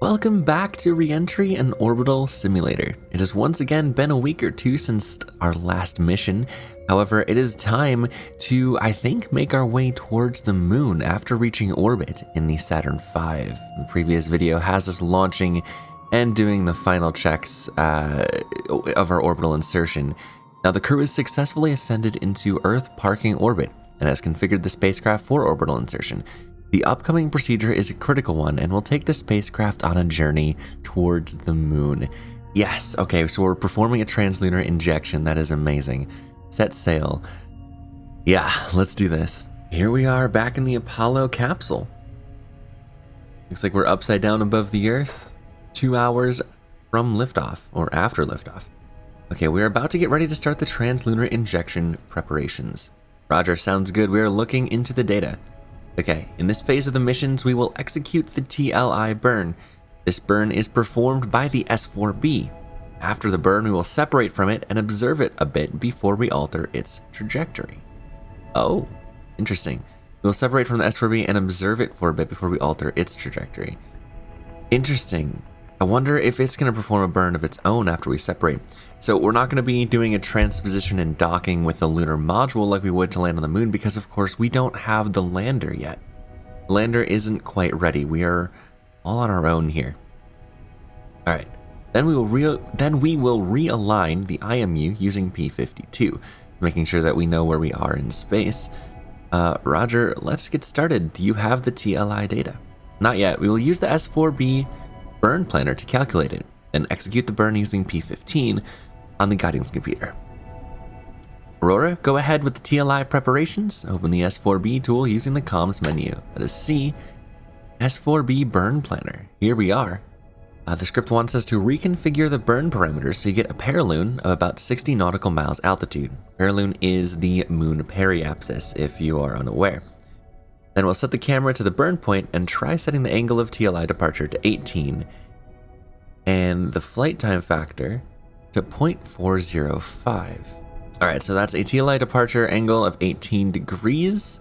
Welcome back to Reentry and Orbital Simulator. It has once again been a week or two since our last mission. However, it is time to, I think, make our way towards the moon after reaching orbit in the Saturn V. The previous video has us launching and doing the final checks of our orbital insertion. Now, the crew has successfully ascended into Earth parking orbit and has configured the spacecraft for orbital insertion. The upcoming procedure is a critical one and will take the spacecraft on a journey towards the moon. Yes, okay, so we're performing a trans-lunar injection. That is amazing. Set sail. Yeah, let's do this. Here we are back in the Apollo capsule. Looks like we're upside down above the Earth, 2 hours from liftoff, or after liftoff. Okay, we're about to get ready to start the trans-lunar injection preparations. Roger, sounds good. We are looking into the data. Okay, in this phase of the missions, we will execute the TLI Burn. This burn is performed by the S-IVB. After the burn, we will separate from it and observe it a bit before we alter its trajectory. Oh, interesting. We will separate from the S-IVB and observe it for a bit before we alter its trajectory. Interesting. I wonder if it's going to perform a burn of its own after we separate. So we're not going to be doing a transposition and docking with the lunar module like we would to land on the moon because, of course, we don't have the lander yet. The lander isn't quite ready. We are all on our own here. All right. Then we will realign the IMU using P52, making sure that we know where we are in space. Roger, let's get started. Do you have the TLI data? Not yet. We will use the S-IVB burn planner to calculate it and execute the burn using P15 on the guidance computer. Aurora, go ahead with the TLI preparations. Open the S-IVB tool using the comms menu. Let us see S-IVB burn planner. Here we are. The script wants us to reconfigure the burn parameters so you get a paraloon of about 60 nautical miles altitude. Paraloon is the moon periapsis, if you are unaware. Then we'll set the camera to the burn point and try setting the angle of TLI departure to 18 and the flight time factor to 0.405. All right, so that's a TLI departure angle of 18 degrees.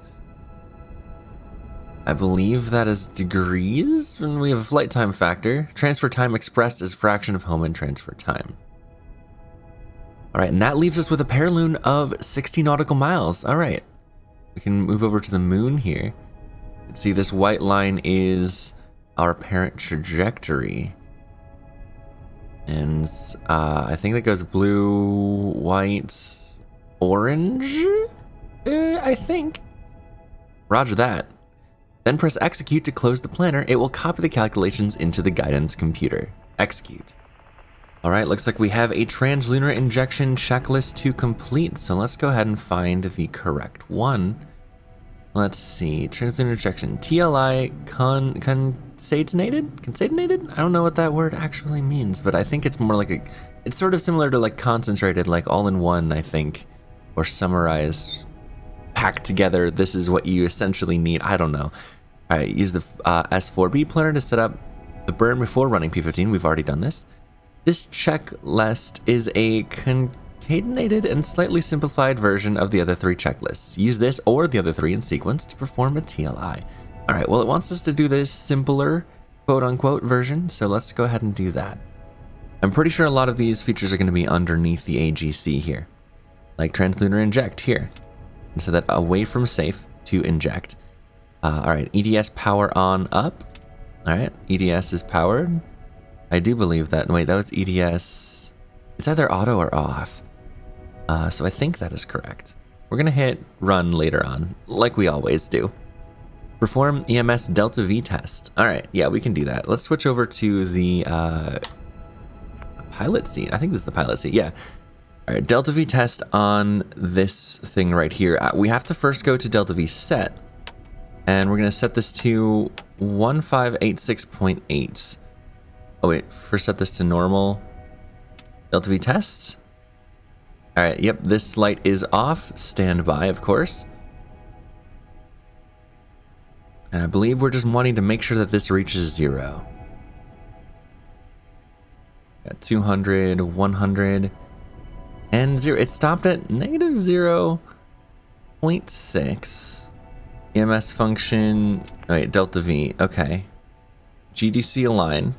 I believe that is degrees, and we have a flight time factor. Transfer time expressed as fraction of home and transfer time. All right, and that leaves us with a paraloon of 60 nautical miles. All right. We can move over to the moon here. You can see this white line is our apparent trajectory. And I think that goes blue, white, orange? I think. Roger that. Then press execute to close the planner. It will copy the calculations into the guidance computer. Execute. All right, looks like we have a trans-lunar injection checklist to complete, so let's go ahead and find the correct one. Let's see, trans-lunar injection, TLI concatenated? I don't know what that word actually means, but I think it's more like it's sort of similar to like concentrated, like all in one, I think, or summarized, packed together. This is what you essentially need. I don't know. All right, use the S-IVB planner to set up the burn before running P15. We've already done this. This checklist is a concatenated and slightly simplified version of the other three checklists. Use this or the other three in sequence to perform a TLI. All right, well, it wants us to do this simpler, quote-unquote, version, so let's go ahead and do that. I'm pretty sure a lot of these features are going to be underneath the AGC here, like trans-lunar inject here. And so that away from safe to inject. All right, EDS power on up. All right, EDS is powered. I do believe that. Wait, that was EDS. It's either auto or off. So I think that is correct. We're going to hit run later on, like we always do. Perform EMS Delta V test. All right, yeah, we can do that. Let's switch over to the pilot seat. I think this is the pilot seat, yeah. All right, Delta V test on this thing right here. We have to first go to Delta V set, and we're going to set this to 1586.8. Oh wait, first set this to normal. Delta V test. All right, yep, this light is off. Standby, of course. And I believe we're just wanting to make sure that this reaches 0. Got 200, 100, and 0. It stopped at negative 0.6. EMS function, oh wait, Delta V, okay. GDC align.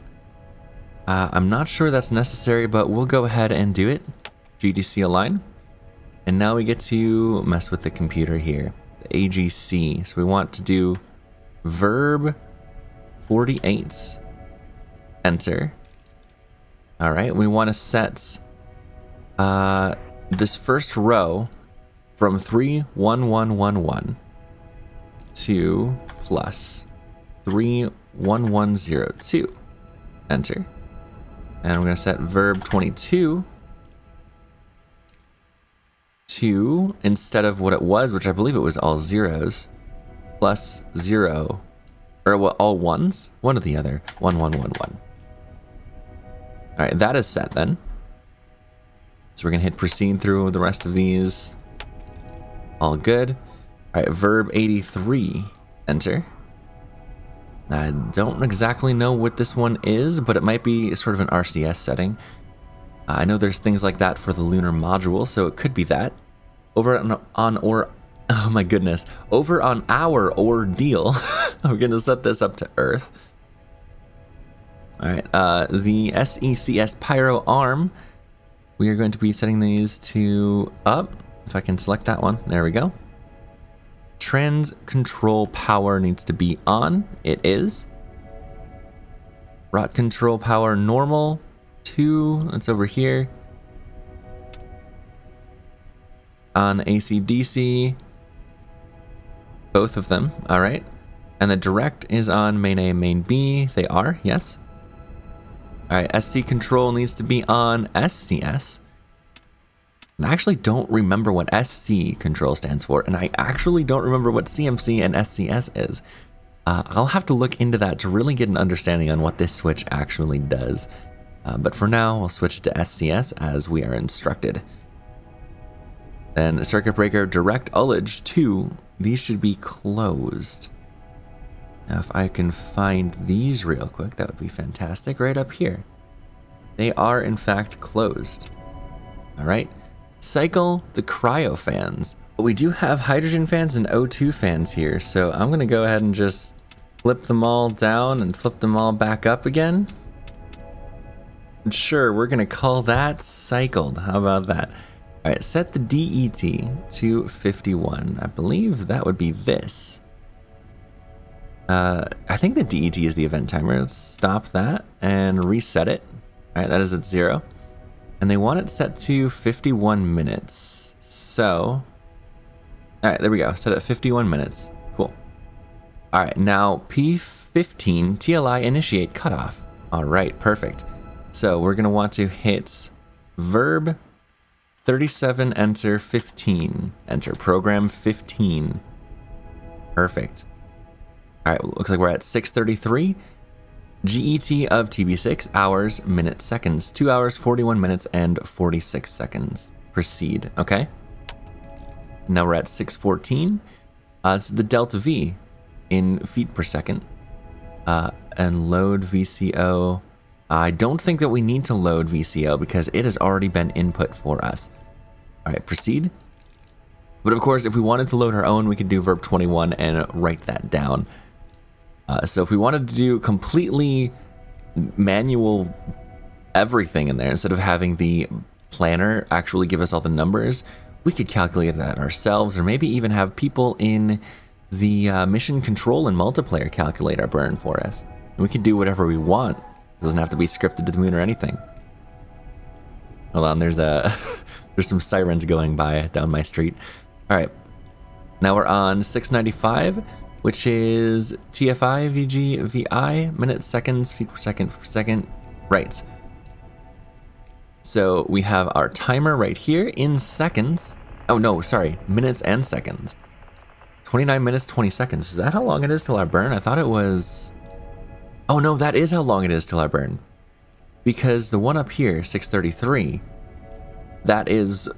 I'm not sure that's necessary, but we'll go ahead and do it. GDC align. And now we get to mess with the computer here. The AGC. So we want to do verb 48. Enter. All right, we want to set this first row from 31111 to plus 31102. Enter. And we're going to set verb 22 to, instead of what it was, which I believe it was all zeros, plus 0, or what, all ones? One or the other. 1111. All right, that is set then. So we're going to hit proceed through the rest of these. All good. All right, verb 83. Enter. I don't exactly know what this one is, but it might be sort of an RCS setting. I know there's things like that for the lunar module, so it could be that. Over oh my goodness, over on our ordeal, we're gonna set this up to Earth. All right, the SECS Pyro arm, we are going to be setting these to up. If I can select that one, there we go. Trans control power needs to be on. It is. Rot control power normal 2. It's over here. On AC/DC, both of them. All right, and the direct is on main A and main B. They are, yes. All right, SC control needs to be on SCS. And I actually don't remember what SC control stands for, and I actually don't remember what CMC and SCS is. I'll have to look into that to really get an understanding on what this switch actually does. But for now, we'll switch to SCS as we are instructed. Then circuit breaker direct ullage 2. These should be closed. Now if I can find these real quick, that would be fantastic. Right up here. They are in fact closed. All right. Cycle the cryo fans. We do have hydrogen fans and O2 fans here, so I'm gonna go ahead and just flip them all down and flip them all back up again. And sure, we're gonna call that cycled. How about that? All right, set the DET to 51. I believe that would be this. I think the DET is the event timer. Let's stop that and reset it. All right, that is at 0. And they want it set to 51 minutes. So, all right, there we go. Set at 51 minutes. Cool. All right, now P15 TLI initiate cutoff. All right, perfect. So we're gonna want to hit verb 37, enter 15. Enter program 15. Perfect. All right, looks like we're at 6:33. GET of TB6, hours, minutes, seconds. 2 hours, 41 minutes, and 46 seconds. Proceed, okay? Now we're at 6:14. This is the delta V in feet per second. And load VCO. I don't think that we need to load VCO because it has already been input for us. All right, proceed. But of course, if we wanted to load our own, we could do verb 21 and write that down. So if we wanted to do completely manual everything in there, instead of having the planner actually give us all the numbers, we could calculate that ourselves, or maybe even have people in the mission control and multiplayer calculate our burn for us. And we can do whatever we want. It doesn't have to be scripted to the moon or anything. Hold on, there's some sirens going by down my street. All right, now we're on 695, which is TFI, VG, VI, minutes, seconds, feet per second, right. So we have our timer right here in seconds. Oh no, sorry, minutes and seconds. 29 minutes, 20 seconds. Is that how long it is till our burn? I thought it was... Oh no, that is how long it is till our burn. Because the one up here, 6:33, that is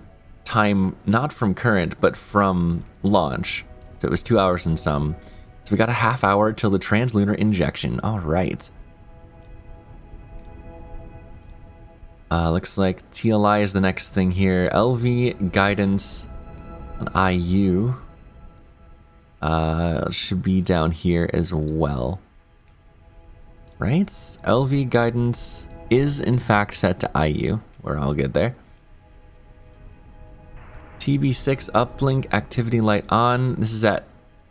time not from current, but from launch. So it was 2 hours and some. So we got a half hour till the trans-lunar injection. All right. Looks like TLI is the next thing here. LV guidance on IU should be down here as well. Right? LV guidance is in fact set to IU. We're all good there. TB6 uplink activity light on. This is at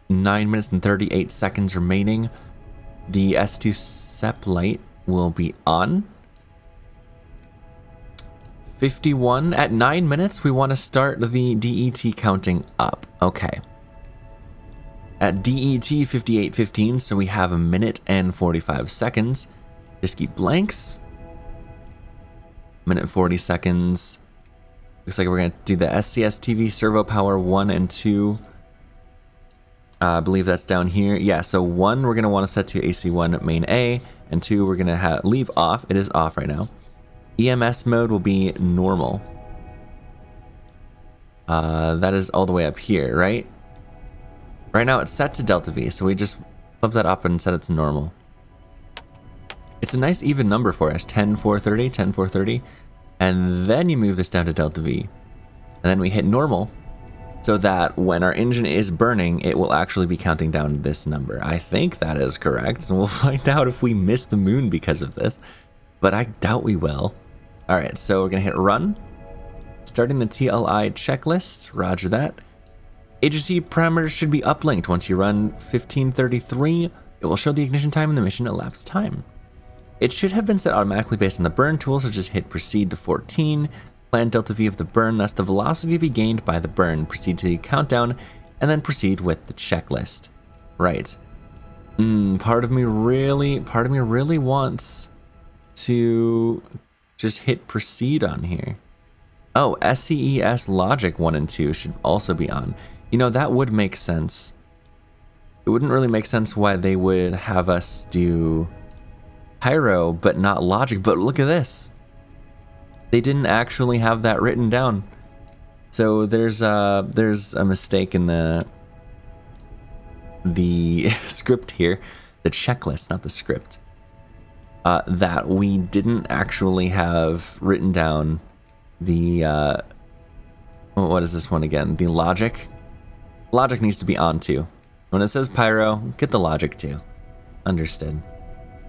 9 minutes and 38 seconds remaining. The S2 Sep light will be on. 51 at 9 minutes. We want to start the DET counting up. Okay. At DET 58:15, so we have a minute and 45 seconds. Just keep blanks. Minute 40 seconds. Looks like we're going to do the SCS TV servo power 1 and 2. I believe that's down here. Yeah, so 1 we're going to want to set to AC1 main A, and 2 we're going to leave off. It is off right now. EMS mode will be normal. That is all the way up here, right? Right now it's set to Delta V, so we just flip that up and set it to normal. It's a nice even number for us, 10-430, 10-430. And then you move this down to Delta V. And then we hit normal, so that when our engine is burning, it will actually be counting down this number. I think that is correct, and we'll find out if we miss the moon because of this. But I doubt we will. Alright, so we're going to hit run. Starting the TLI checklist, roger that. Agency parameters should be uplinked. Once you run 1533, it will show the ignition time and the mission elapsed time. It should have been set automatically based on the burn tool, so just hit proceed to 14. Plan Delta V of the burn, that's the velocity to be gained by the burn. Proceed to countdown, and then proceed with the checklist. Right. Part of me really wants to just hit proceed on here. Oh, SCES logic 1 and 2 should also be on. You know, that would make sense. It wouldn't really make sense why they would have us do pyro but not logic, but look at this. They didn't actually have that written down. So there's a mistake in the script here, the checklist, not the script. That we didn't actually have written down the what is this one again? The logic. Logic needs to be on too. When it says pyro, get the logic too. Understood.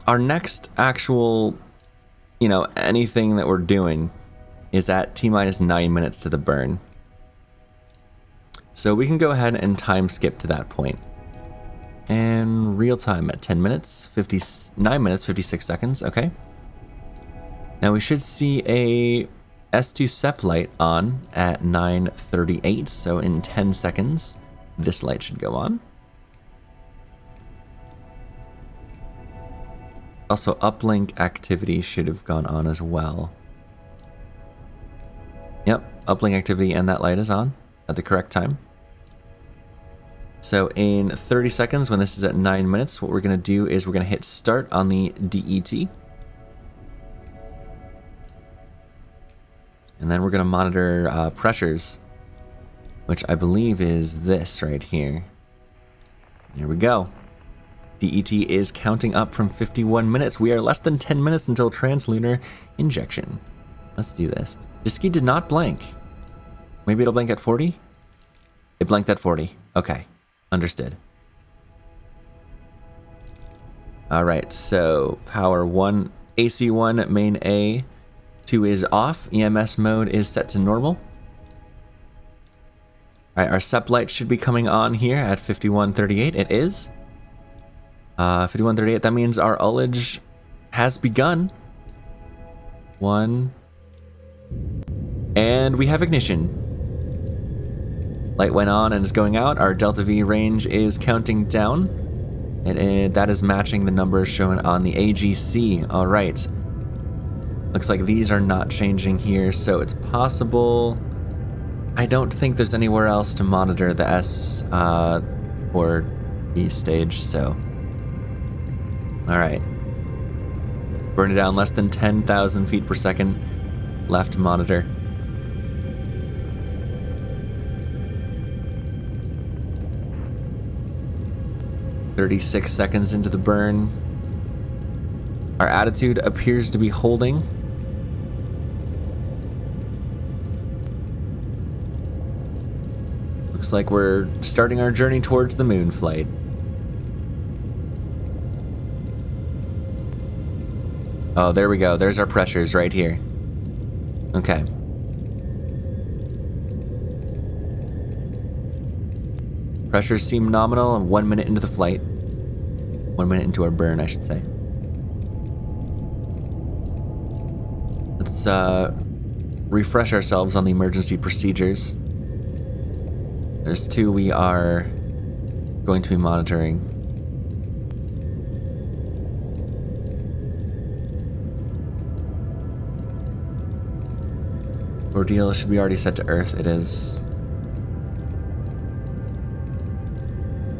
Our next actual, you know, anything that we're doing is at T-minus 9 minutes to the burn. So we can go ahead and time skip to that point. And real time at 10 minutes, 9 minutes, 56 seconds, okay. Now we should see a S2 Sep light on at 9:38, so in 10 seconds, this light should go on. Also, uplink activity should have gone on as well. Yep, uplink activity and that light is on at the correct time. So in 30 seconds, when this is at 9 minutes, what we're going to do is we're going to hit start on the DET. And then we're going to monitor pressures, which I believe is this right here. There we go. DET is counting up from 51 minutes. We are less than 10 minutes until Trans-lunar injection. Let's do this. Diski did not blank. Maybe it'll blank at 40? It blanked at 40. Okay. Understood. Alright, so power 1, AC1, main A, 2 is off. EMS mode is set to normal. Alright, our Sep light should be coming on here at 51:38. It is. 51:38, that means our ullage has begun. 1. And we have ignition. Light went on and is going out. Our Delta V range is counting down. And that is matching the numbers shown on the AGC. All right. Looks like these are not changing here, so it's possible. I don't think there's anywhere else to monitor the S or B stage, so. All right. Burn it down less than 10,000 feet per second. Left to monitor. "36 seconds into the burn. Our attitude appears to be holding. Looks like we're starting our journey towards the moon flight. Oh, there we go. There's our pressures right here. Okay. Pressures seem nominal 1 minute into the flight. 1 minute into our burn, I should say. Let's refresh ourselves on the emergency procedures. There's 2 we are going to be monitoring. Ordeal should be already set to Earth. It is.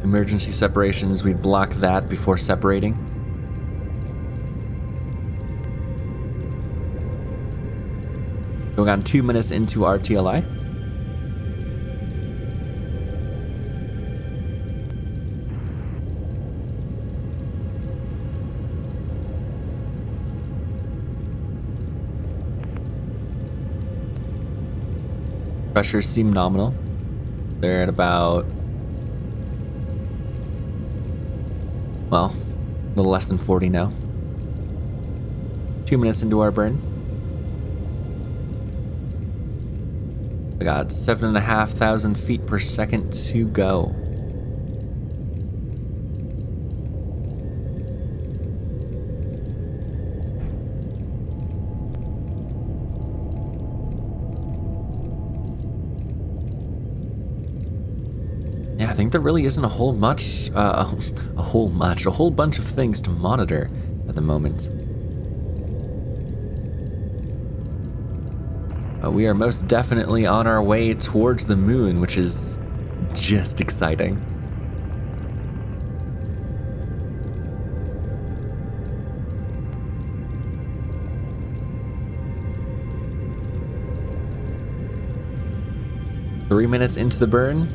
Emergency separations, we block that before separating. Going on 2 minutes into our TLI. Pressures seem nominal. They're at about, well, a little less than 40 now. 2 minutes into our burn. We got 7,500 feet per second to go. Yeah, I think there really isn't a whole bunch of things to monitor at the moment. We are most definitely on our way towards the moon, which is just exciting. Three minutes into the burn.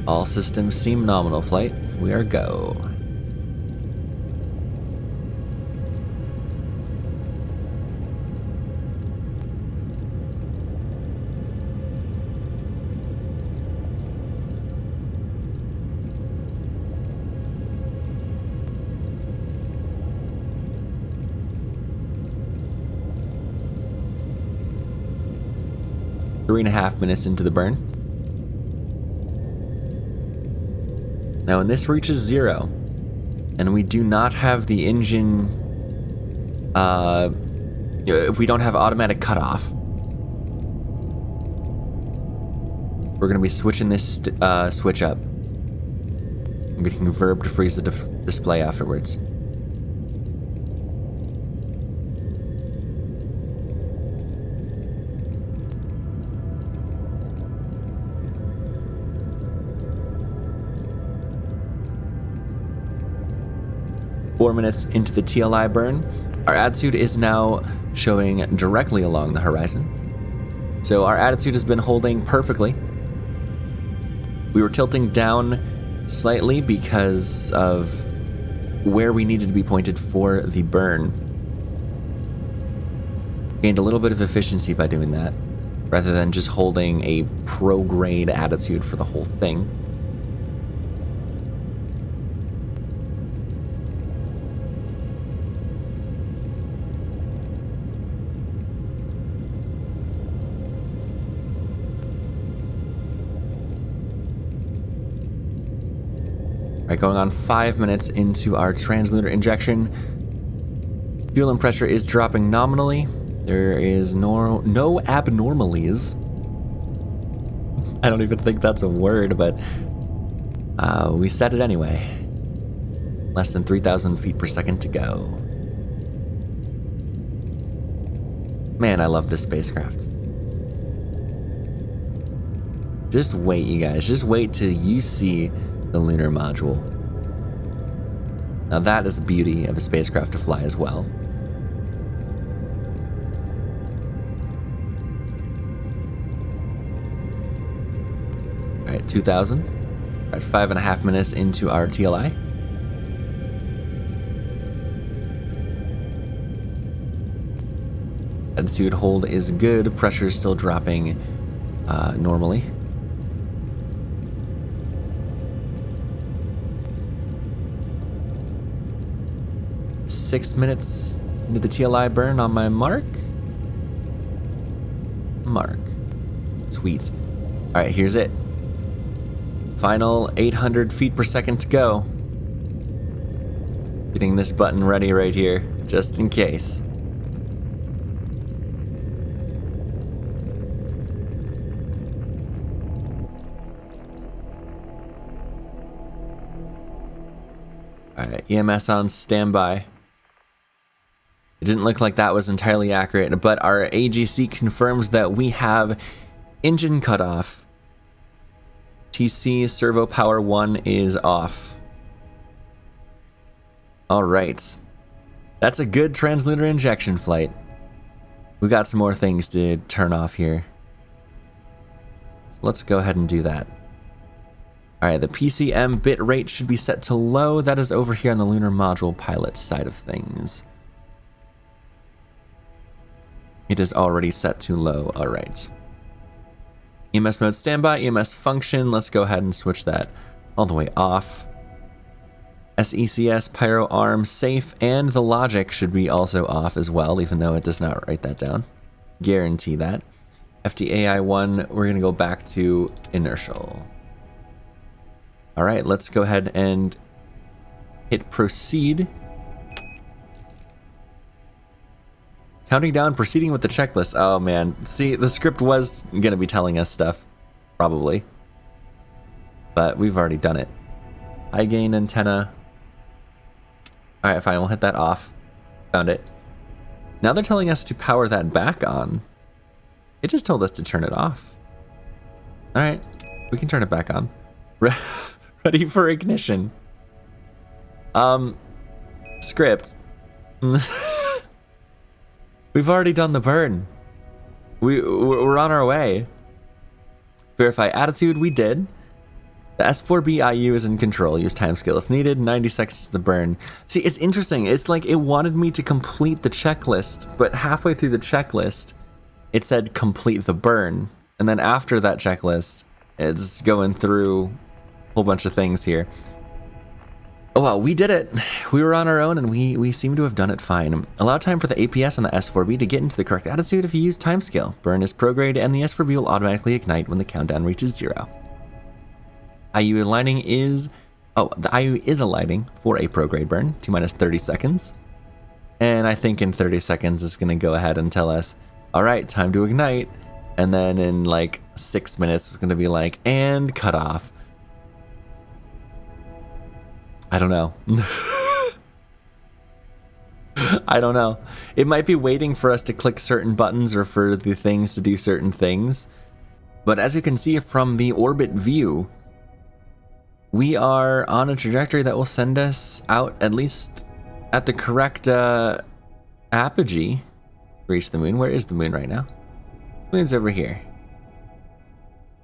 All systems seem nominal, flight. We are go. Three and a half minutes into the burn. Now when this reaches 0, and we do not have the engine, if we don't have automatic cutoff, we're going to be switching this switch up. I'm getting verb to freeze the display afterwards. Four minutes into the TLI burn, our attitude is now showing directly along the horizon. So our attitude has been holding perfectly. We were tilting down slightly because of where we needed to be pointed for the burn. Gained a little bit of efficiency by doing that, rather than just holding a pro-grade attitude for the whole thing. Right, going on 5 minutes into our trans-lunar injection. Fuel and pressure is dropping nominally. There is no abnormalities. I don't even think that's a word, but we said it anyway. Less than 3,000 feet per second to go. Man, I love this spacecraft. Just wait, you guys. Just wait till you see the lunar module. Now that is the beauty of a spacecraft to fly as well. Alright, 2,000. Alright, 5.5 minutes into our TLI. Attitude hold is good. Pressure is still dropping normally. 6 minutes into the TLI burn on my mark. Sweet. All right, here's it. Final 800 feet per second to go. Getting this button ready right here, just in case. Alright, EMS on standby. It didn't look like that was entirely accurate, but our AGC confirms that we have engine cutoff. TC servo power 1 is off. Alright. That's a good translunar injection flight. We got some more things to turn off here. So let's go ahead and do that. Alright, the PCM bit rate should be set to low. That is over here on the lunar module pilot side of things. It is already set to low. Alright. EMS mode standby, EMS function. Let's go ahead and switch that all the way off. SECS, pyro arm, safe, and the logic should be also off as well, even though it does not write that down. Guarantee that. FTAI1, we're going to go back to inertial. Alright, let's go ahead and hit proceed. Counting down, proceeding with the checklist. Oh man, see, the script was going to be telling us stuff, probably. But we've already done it. High gain antenna. Alright, fine, we'll hit that off. Found it. Now they're telling us to power that back on. It just told us to turn it off. Alright, we can turn it back on. Ready for ignition. Script. We've already done the burn. We're on our way. Verify attitude, we did. The S-IVB IU is in control. Use timescale if needed. 90 seconds to the burn. See, it's interesting. It's like it wanted me to complete the checklist, but halfway through the checklist, it said complete the burn. And then after that checklist, it's going through a whole bunch of things here. Oh well, we did it. We were on our own and we seem to have done it fine. Allow time for the APS on the S-IVB to get into the correct attitude if you use timescale. Burn is prograde and the S-IVB will automatically ignite when the countdown reaches 0. IU aligning is... Oh, the IU is aligning for a prograde burn. T-minus 30 seconds. And I think in 30 seconds it's going to go ahead and tell us, alright, time to ignite. And then in like 6 minutes it's going to be like, and cut off. I don't know. I don't know. It might be waiting for us to click certain buttons or for the things to do certain things. But as you can see from the orbit view, we are on a trajectory that will send us out at least at the correct apogee to reach the moon. Where is the moon right now? The moon's over here.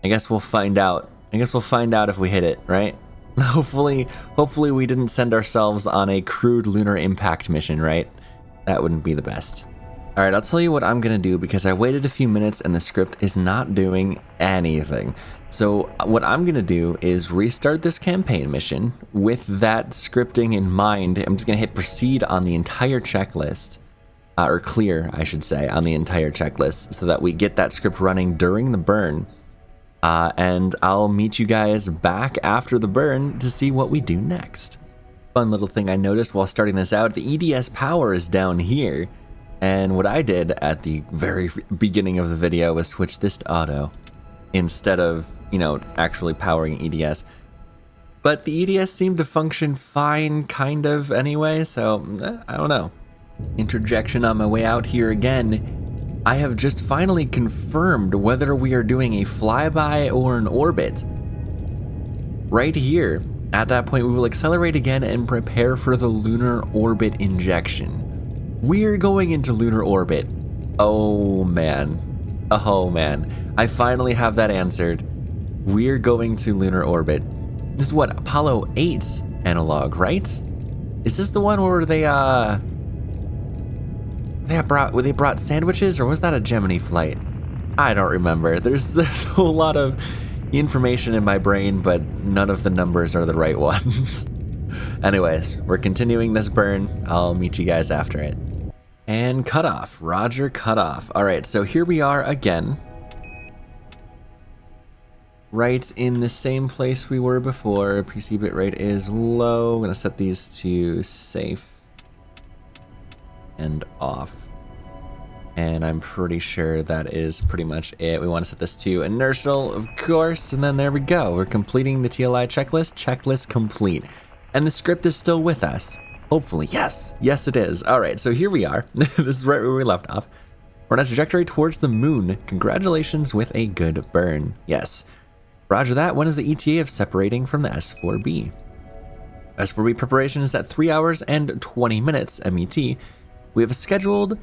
I guess we'll find out. I guess we'll find out if we hit it, right? Hopefully we didn't send ourselves on a crude lunar impact mission, right? That wouldn't be the best. All right, I'll tell you what I'm gonna do because I waited a few minutes and the script is not doing anything. So what I'm gonna do is restart this campaign mission with that scripting in mind. I'm just gonna hit proceed on the entire checklist, or clear, I should say, on the entire checklist so that we get that script running during the burn. And I'll meet you guys back after the burn to see what we do next. Fun little thing I noticed while starting this out, the EDS power is down here. And what I did at the very beginning of the video was switch this to auto instead of, you know, actually powering EDS. But the EDS seemed to function fine, kind of, anyway, so I don't know. Interjection on my way out here again. I have just finally confirmed whether we are doing a flyby or an orbit. Right here, at that point, we will accelerate again and prepare for the lunar orbit injection. We're going into lunar orbit. Oh man. Oh man. I finally have that answered. We're going to lunar orbit. This is what, Apollo 8 analog, right? Is this the one where they brought sandwiches, or was that a Gemini flight? I don't remember. There's a whole lot of information in my brain, but none of the numbers are the right ones. Anyways, we're continuing this burn. I'll meet you guys after it. And cutoff. Roger, cutoff. All right, so here we are again. Right in the same place we were before. PC bitrate is low. I'm going to set these to safe and off. And I'm pretty sure that is pretty much it. We want to set this to inertial, of course. And then there we go. We're completing the TLI checklist. Checklist complete. And the script is still with us. Hopefully. Yes. Yes, it is. All right. So here we are. This is right where we left off. We're on a trajectory towards the moon. Congratulations with a good burn. Yes. Roger that. When is the ETA of separating from the S-IVB? S-IVB preparation is at 3 hours and 20 minutes MET. We have a scheduled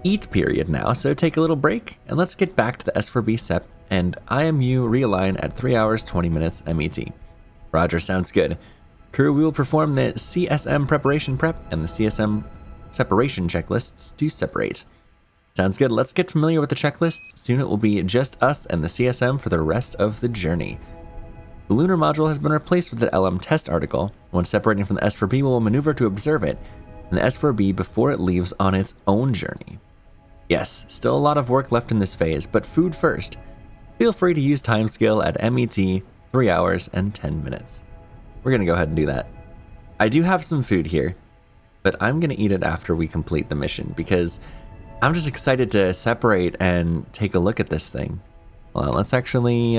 eat period now, so take a little break and let's get back to the S-IVB Sep and IMU realign at 3 hours 20 minutes MET. Roger, sounds good. Crew, we will perform the CSM preparation prep and the CSM separation checklists to separate. Sounds good. Let's get familiar with the checklists. Soon it will be just us and the CSM for the rest of the journey. The lunar module has been replaced with the LM test article. When separating from the S-IVB, we will maneuver to observe it and the S-IVB before it leaves on its own journey. Yes, still a lot of work left in this phase, but food first. Feel free to use timescale at MET 3 hours and 10 minutes. We're going to go ahead and do that. I do have some food here, but I'm going to eat it after we complete the mission because I'm just excited to separate and take a look at this thing. Well, let's actually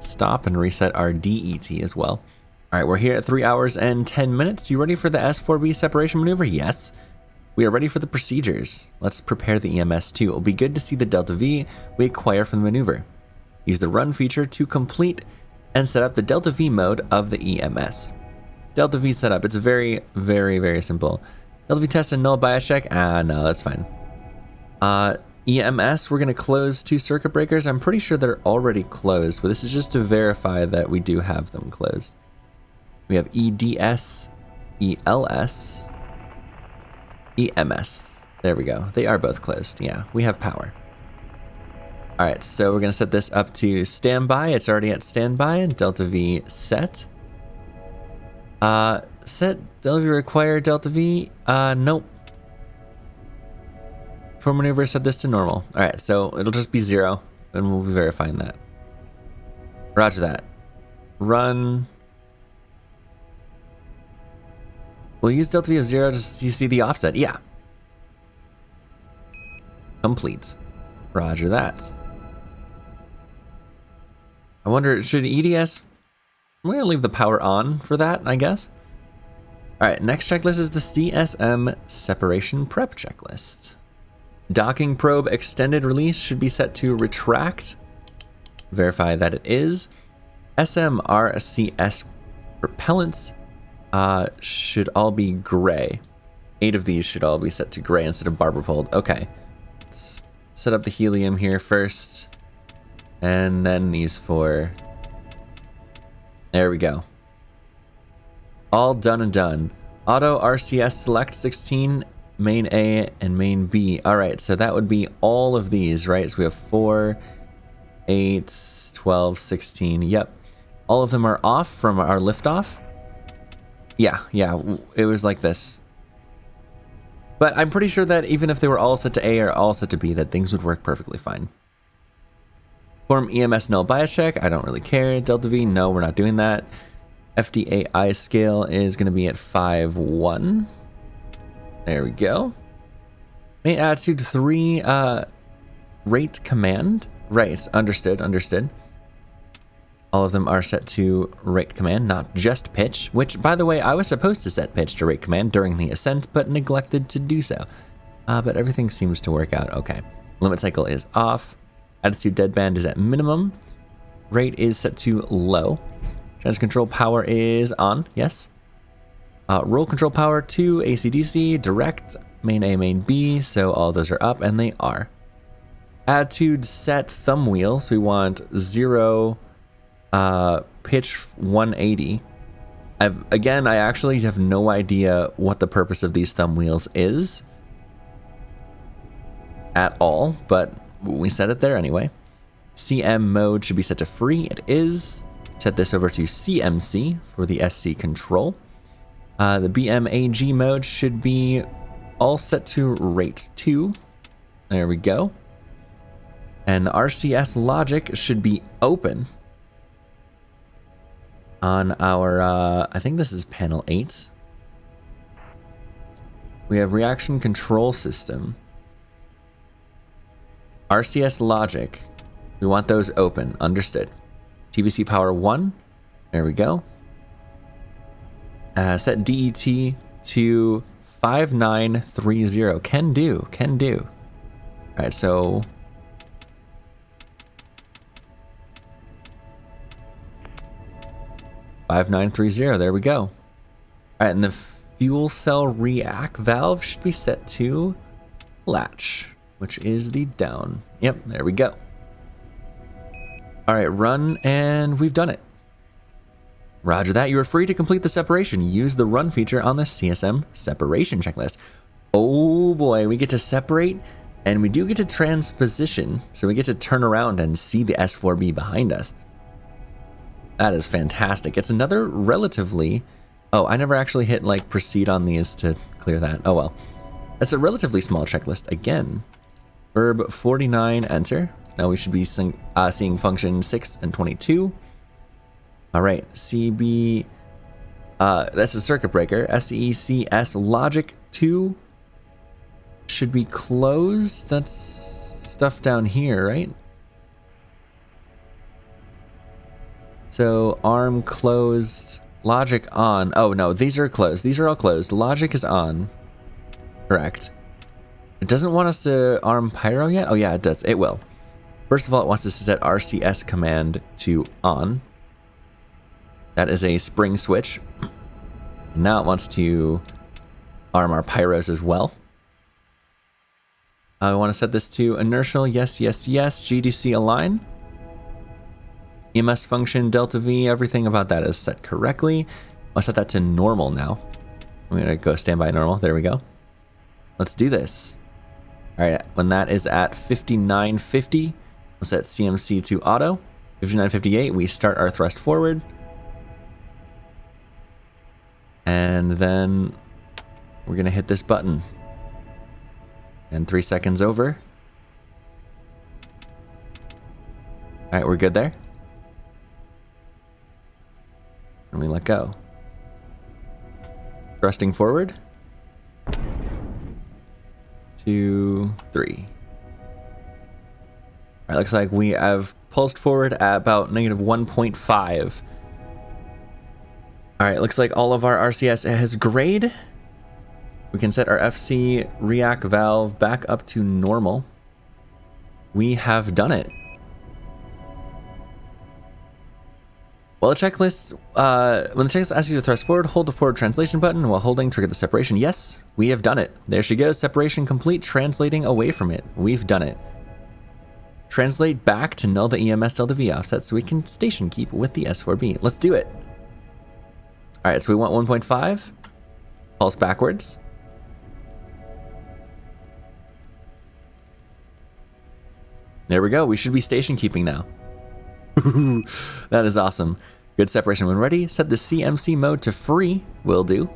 stop and reset our DET as well. All right, we're here at 3 hours and 10 minutes. You ready for the S-IVB separation maneuver? Yes. We are ready for the procedures. Let's prepare the EMS too. It will be good to see the Delta V we acquire from the maneuver. Use the run feature to complete and set up the Delta V mode of the EMS. Delta V setup, it's very, very, very simple. Delta V test and null bias check. No, that's fine. EMS, we're going to close 2 circuit breakers. I'm pretty sure they're already closed, but this is just to verify that we do have them closed. We have EDS, ELS, EMS. There we go. They are both closed. Yeah, we have power. All right, so we're going to set this up to standby. It's already at standby. Delta V set. Set Delta V require Delta V. Nope. For maneuver, set this to normal. All right, so it'll just be 0, and we'll be verifying that. Roger that. Run. We'll use Delta V of 0 just so you see the offset. Yeah. Complete. Roger that. I wonder, should EDS... We're going to leave the power on for that, I guess. All right, next checklist is the CSM separation prep checklist. Docking probe extended release should be set to retract. Verify that it is. SMRCS propellants should all be gray. 8 of these should all be set to gray instead of barber pulled. Okay. Let's set up the helium here first. And then these 4. There we go. All done and done. Auto RCS select 16, main A and main B. All right, so that would be all of these, right? So we have 4, 8, 12, 16. Yep. All of them are off from our liftoff. Yeah, it was like this. But I'm pretty sure that even if they were all set to A or all set to B, that things would work perfectly fine. Form EMS null bias check. I don't really care. Delta V, no, we're not doing that. FDAI scale is going to be at 5-1. There we go. Main attitude 3, rate command. Right, understood. All of them are set to rate command, not just pitch, which, by the way, I was supposed to set pitch to rate command during the ascent, but neglected to do so. But everything seems to work out okay. Limit cycle is off. Attitude deadband is at minimum. Rate is set to low. Trans control power is on, yes. Roll control power 2, AC/DC, direct, main A, main B, so all those are up, and they are. Attitude set thumb wheel, so we want 0, pitch 180. I actually have no idea what the purpose of these thumb wheels is at all, but we set it there anyway. CM mode should be set to free. It is. Set this over to CMC for the SC control. The BMAG mode should be all set to rate 2. There we go. And the RCS logic should be open on our, I think this is panel 8. We have reaction control system. RCS logic. We want those open. Understood. TVC power 1. There we go. Set DET to 5930. Can do. Can do. All right, so... $5930. There we go. All right, and the fuel cell react valve should be set to latch, which is the down. Yep, there we go. All right, run, and we've done it. Roger that. You are free to complete the separation. Use the run feature on the CSM separation checklist. Oh boy, we get to separate, and we do get to transposition, so we get to turn around and see the S4B behind us. That is fantastic. It's another relatively... Oh, I never actually hit like proceed on these to clear that. Oh well. That's a relatively small checklist. Again, verb 49, enter. Now we should be seeing function 6 and 22. All right, CB, that's a circuit breaker. SECS logic 2 should be closed. That's stuff down here, right? So arm closed, logic on. Oh no, these are closed. These are all closed. Logic is on. Correct. It doesn't want us to arm pyro yet? Oh yeah, it does. It will. First of all, it wants us to set RCS command to on. That is a spring switch. Now it wants to arm our pyros as well. I want to set this to inertial. Yes, yes, yes. GDC align. EMS function, delta V, everything about that is set correctly. I'll set that to normal now. I'm going to go standby normal. There we go. Let's do this. All right, when that is at 5950, we'll set CMC to auto. 5958, we start our thrust forward. And then we're going to hit this button. And 3 seconds over. All right, we're good there. And we let go. Thrusting forward. 2, 3. All right, looks like we have pulsed forward at about negative 1.5. All right, looks like all of our RCS has grade. We can set our FC react valve back up to normal. We have done it. Well, the checklist, when the checklist asks you to thrust forward, hold the forward translation button while holding trigger the separation. Yes, we have done it. There she goes, separation complete, translating away from it. We've done it. Translate back to null the EMS delta V offset so we can station keep with the S4B. Let's do it. All right, so we want 1.5. Pulse backwards. There we go. We should be station keeping now. That is awesome. Good separation when ready. Set the CMC mode to free. Will do.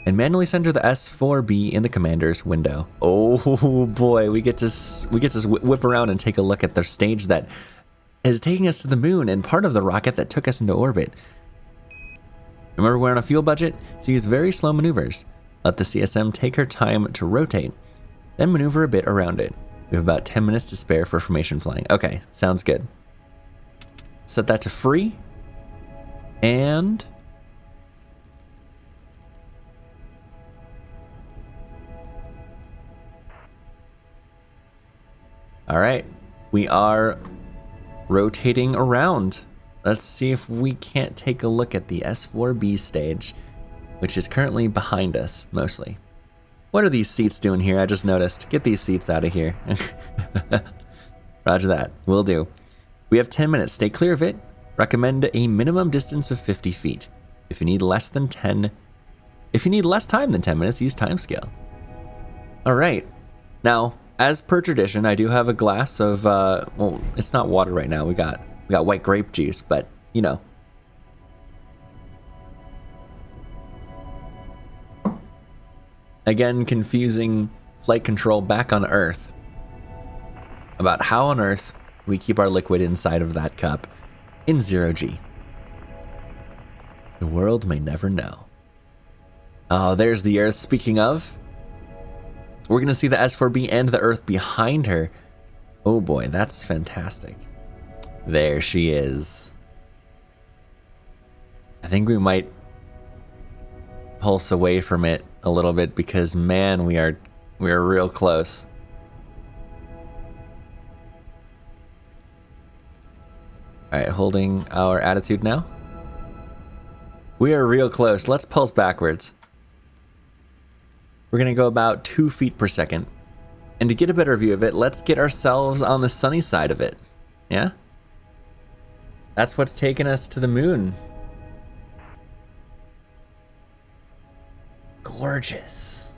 And manually center the S4B in the commander's window. Oh boy, we get to whip around and take a look at the stage that is taking us to the moon and part of the rocket that took us into orbit. Remember, we're on a fuel budget, so use very slow maneuvers. Let the CSM take her time to rotate, then maneuver a bit around it. We have about 10 minutes to spare for formation flying. Okay, sounds good. Set that to free. And... all right, we are rotating around. Let's see if we can't take a look at the S4B stage, which is currently behind us, mostly. What are these seats doing here? I just noticed. Get these seats out of here. Roger that. Will do. We have 10 minutes. Stay clear of it. Recommend a minimum distance of 50 feet. If you need less time than 10 minutes, use timescale. All right. Now, as per tradition, I do have a glass of, well, it's not water right now. We got white grape juice, but you know. again confusing flight control back on Earth about how on Earth we keep our liquid inside of that cup in 0G. The world may never know. Oh, there's the Earth. Speaking of, we're going to see the S-4B and the Earth behind her. Oh boy, that's fantastic. There she is. I think we might pulse away from it a little bit because, man, we are real close. All right, holding our attitude now. We are real close. Let's pulse backwards. We're going to go about 2 feet per second. And to get a better view of it, let's get ourselves on the sunny side of it. Yeah? That's what's taken us to the moon. Gorgeous.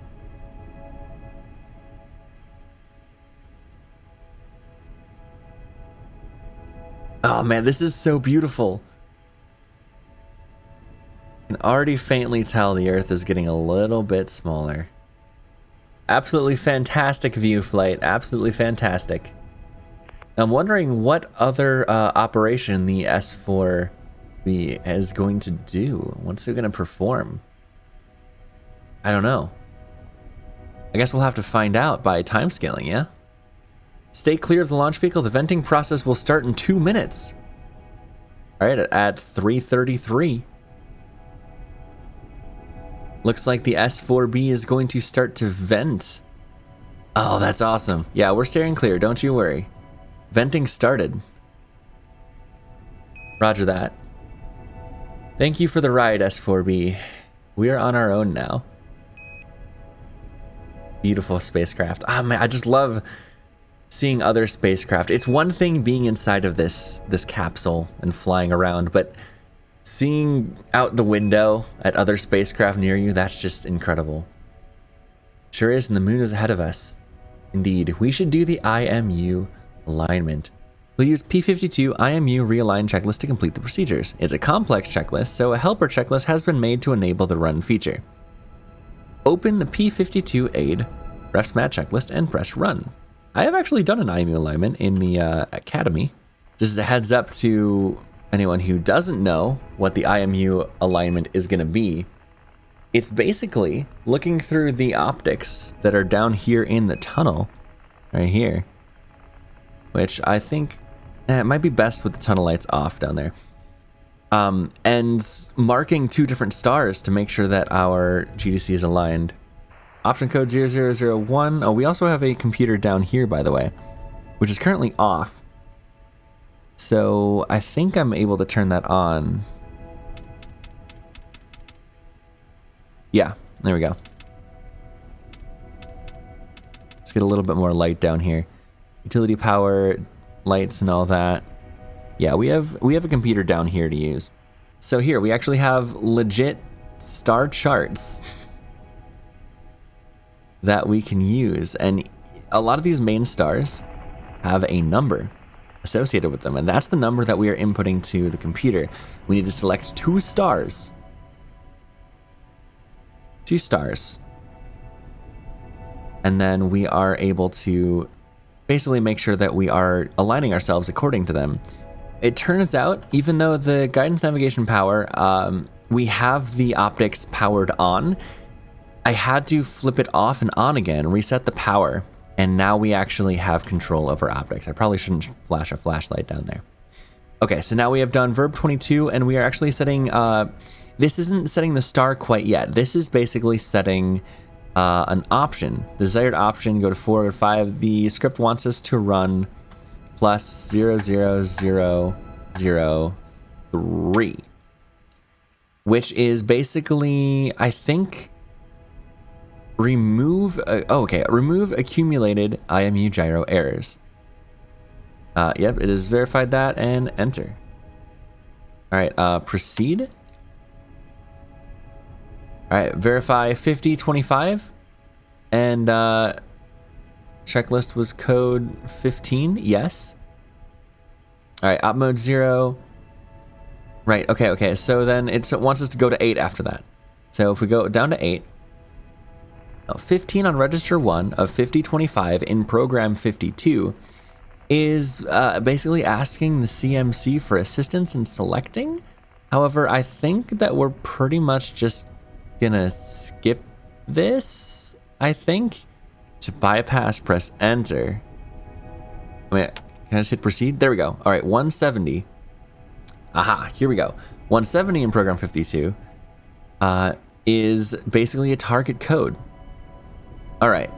Oh man, this is so beautiful. I can already faintly tell the Earth is getting a little bit smaller. Absolutely fantastic view, flight. Absolutely fantastic. I'm wondering what other operation the S-4B is going to do. What's it going to perform? I don't know. I guess we'll have to find out by timescaling, yeah? Stay clear of the launch vehicle. The venting process will start in 2 minutes. All right, at 3:33. Looks like the S-4B is going to start to vent. Oh, that's awesome. Yeah, we're steering clear, don't you worry. Venting started. Roger that. Thank you for the ride, S-4B. We are on our own now. Beautiful spacecraft. Ah, man, I just love seeing other spacecraft. It's one thing being inside of this capsule and flying around, but seeing out the window at other spacecraft near you, that's just incredible. Sure is, and the moon is ahead of us. Indeed, we should do the IMU alignment. We'll use P52 IMU realign checklist to complete the procedures. It's a complex checklist, so a helper checklist has been made to enable the run feature. Open the P52 aid, press mat checklist, and press run. I have actually done an IMU alignment in the academy. Just as a heads up to anyone who doesn't know what the IMU alignment is going to be, it's basically looking through the optics that are down here in the tunnel, right here, which I think it might be best with the tunnel lights off down there, and marking 2 different stars to make sure that our GDC is aligned. Option code 0001. Oh, we also have a computer down here, by the way, which is currently off. So I think I'm able to turn that on. Yeah, there we go. Let's get a little bit more light down here. Utility power, lights and all that. Yeah, we have a computer down here to use. So here we actually have legit star charts that we can use, and a lot of these main stars have a number associated with them, and that's the number that we are inputting to the computer. We need to select 2 stars. 2 stars. And then we are able to basically make sure that we are aligning ourselves according to them. It turns out, even though the guidance navigation power, we have the optics powered on, I had to flip it off and on again, reset the power, and now we actually have control over optics. I probably shouldn't flash a flashlight down there. Okay, so now we have done verb 22, and we are actually setting, this isn't setting the star quite yet. This is basically setting an option. Desired option, go to 4 or 5. The script wants us to run plus 00003, which is basically, I think, remove accumulated IMU gyro errors. Yep, it has verified that, and enter. All right, proceed. All right, verify 5025, and checklist was code 15, yes. All right, op mode 0. Right, okay, so then it wants us to go to 8 after that. So if we go down to 8, 15 on register 1 of 5025 in program 52 is basically asking the CMC for assistance in selecting. However, I think that we're pretty much just gonna skip this, I think. To bypass, press enter. Wait, can I just hit proceed? There we go. All right, 170. Aha, here we go. 170 in program 52 is basically a target code. All right.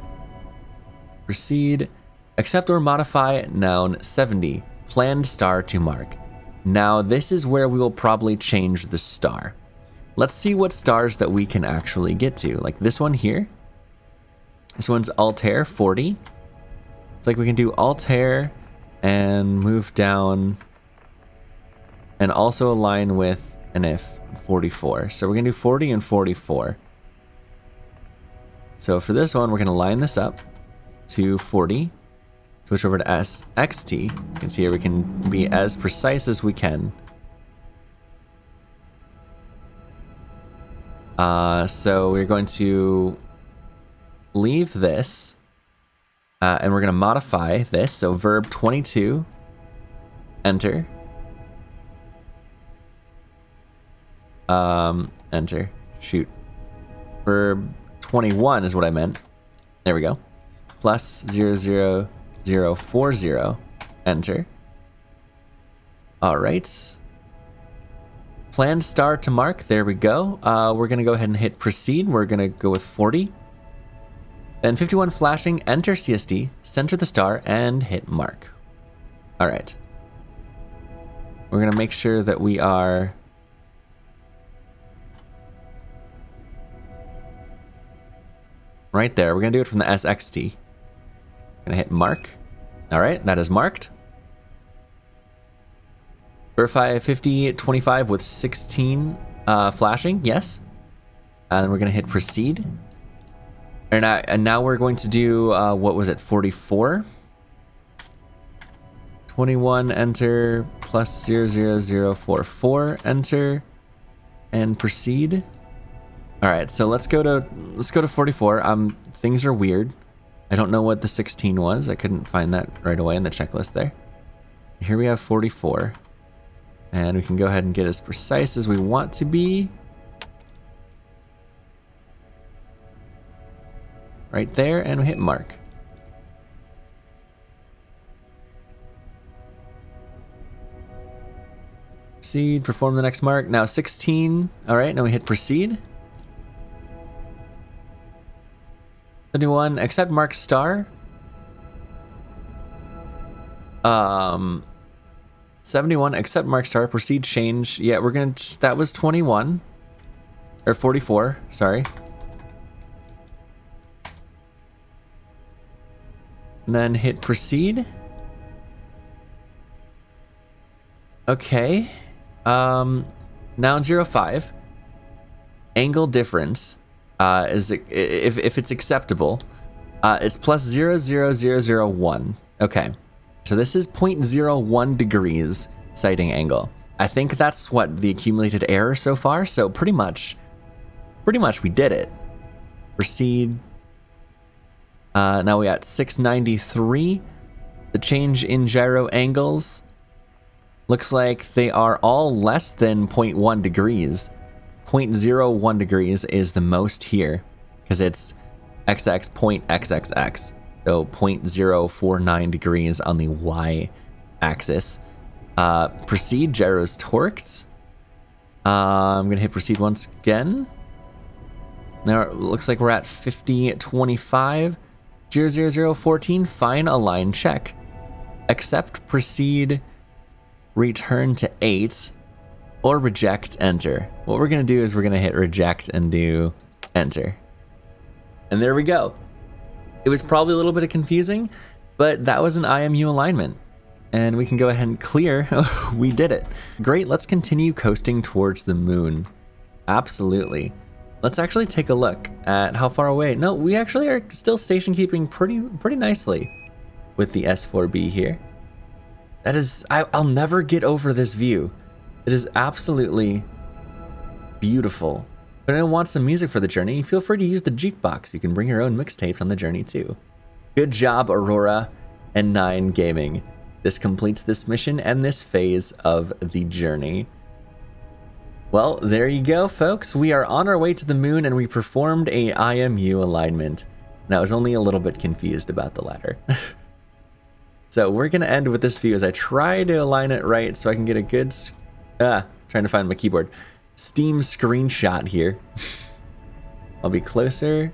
Proceed. Accept or modify noun 70. Planned star to mark. Now, this is where we will probably change the star. Let's see what stars that we can actually get to. Like this one here. This one's Altair 40. It's like we can do Altair and move down and also align with an if 44. So we're going to do 40 and 44. So for this one, we're going to line this up to 40. Switch over to SXT. You can see here we can be as precise as we can. So we're going to leave this and we're going to modify this. So verb 22, enter. Enter. Shoot. Verb 21 is what I meant. There we go. Plus 00040. Enter. All right. Planned star to mark. There we go. We're going to go ahead and hit proceed. We're going to go with 40. Then 51 flashing, enter CSD, center the star, and hit mark. All right. We're going to make sure that we are right there. We're going to do it from the SXT. Going to hit mark. All right, that is marked. Verify 5025 with 16 flashing, yes. And we're going to hit proceed. And now we're going to do, what was it, 44? 21, enter, plus 00044, enter, and proceed. All right, so let's go to 44. Things are weird. I don't know what the 16 was. I couldn't find that right away in the checklist there. Here we have 44. And we can go ahead and get as precise as we want to be. Right there, and we hit mark. Proceed, perform the next mark. Now 16. All right, now we hit proceed. 71, accept mark star. 71, accept mark star, proceed change. Yeah, we're gonna, that was 21. Or 44, sorry. And then hit proceed. Okay. Noun 05. Angle difference is if it's acceptable. It's plus 0.0001. Okay. So this is 0.01 degrees sighting angle. I think that's what the accumulated error so far. So pretty much we did it. Proceed. Now we got 693. The change in gyro angles looks like they are all less than 0.1 degrees. 0.01 degrees is the most here because it's XX point XXX. So 0.049 degrees on the Y axis. Proceed, gyro's torqued. I'm going to hit proceed once again. Now it looks like we're at 5025. 00014, fine align check. Accept, proceed, return to 8, or reject, enter. What we're going to do is we're going to hit reject and do enter. And there we go. It was probably a little bit confusing, but that was an IMU alignment. And we can go ahead and clear. We did it. Great, let's continue coasting towards the moon. Absolutely. Let's actually take a look at how far away. No, we actually are still station keeping pretty nicely with the S4B here. That is, I'll never get over this view. It is absolutely beautiful. If anyone wants some music for the journey, feel free to use the jukebox. You can bring your own mixtapes on the journey too. Good job, Aurora and 9 Gaming. This completes this mission and this phase of the journey. Well, there you go, folks. We are on our way to the moon, and we performed a IMU alignment. And I was only a little bit confused about the latter. So we're going to end with this view as I try to align it right so I can get a good... trying to find my keyboard. Steam screenshot here. I'll be closer.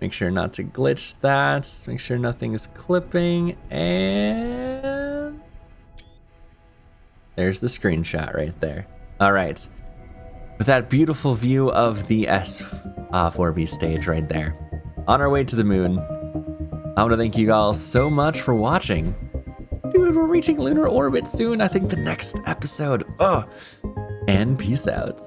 Make sure not to glitch that. Make sure nothing is clipping. And... there's the screenshot right there. All right. With that beautiful view of the S-IVB stage right there. On our way to the moon. I want to thank you all so much for watching. Dude, we're reaching lunar orbit soon. I think the next episode. And peace out.